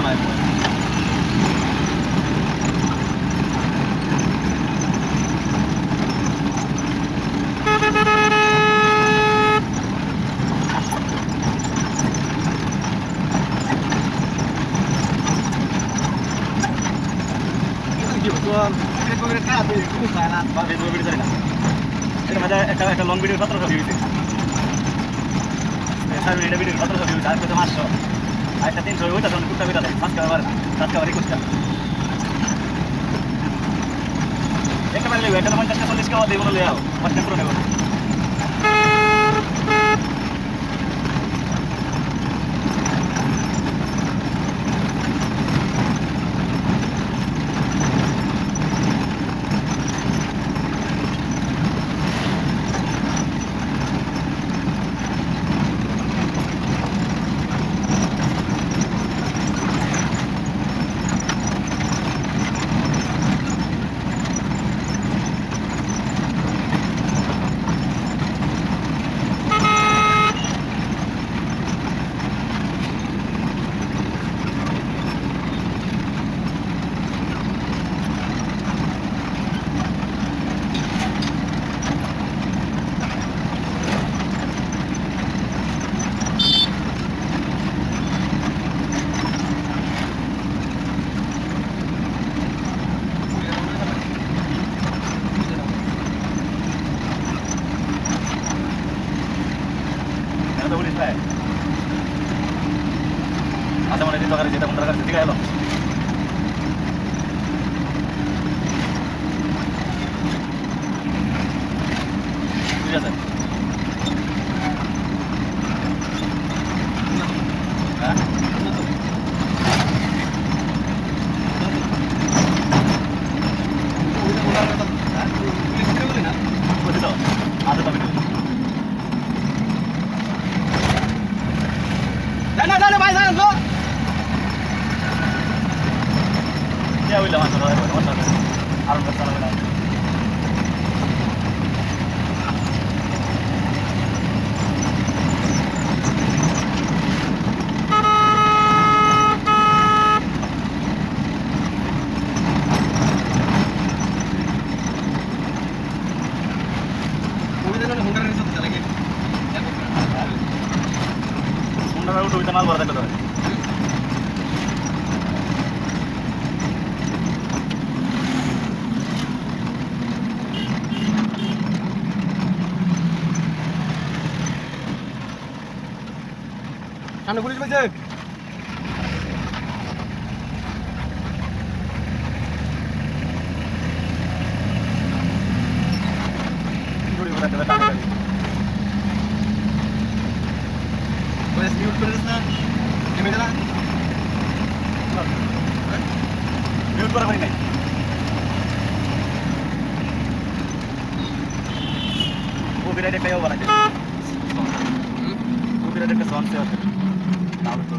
নাই একটা long video 1700 view হয়েছে এটা ভিডিও 1700 ভিউ আর কত 500 আর একটা 300 ওইটা তখন কুত্তা বিটা দেয় সাবস্ক্রাইবার না সাবস্ক্রাইবার 21টা একটা মারলে এটা 50 টা 40 টা দেই বলে লাও কষ্ট করে নেব আচ্ছা মানে দিন যেটা কোন টাকা ঠিক আছে ঠিক আছে হ্যাঁ আচ্ছা তবে না ভাই জানেন তো কে হইলো মাত্র আর কথা হবে না হুন্ডার উঠে উঠে মাল ভরা থাকতে হবে সামনে পুলিশ পেয়েছে মিউট করে দিস না নেমে যা মিউট করা হয় নাই কপিরাইট একটা বানাইছে কপিরাইট একটা সং আছে তাহলে তো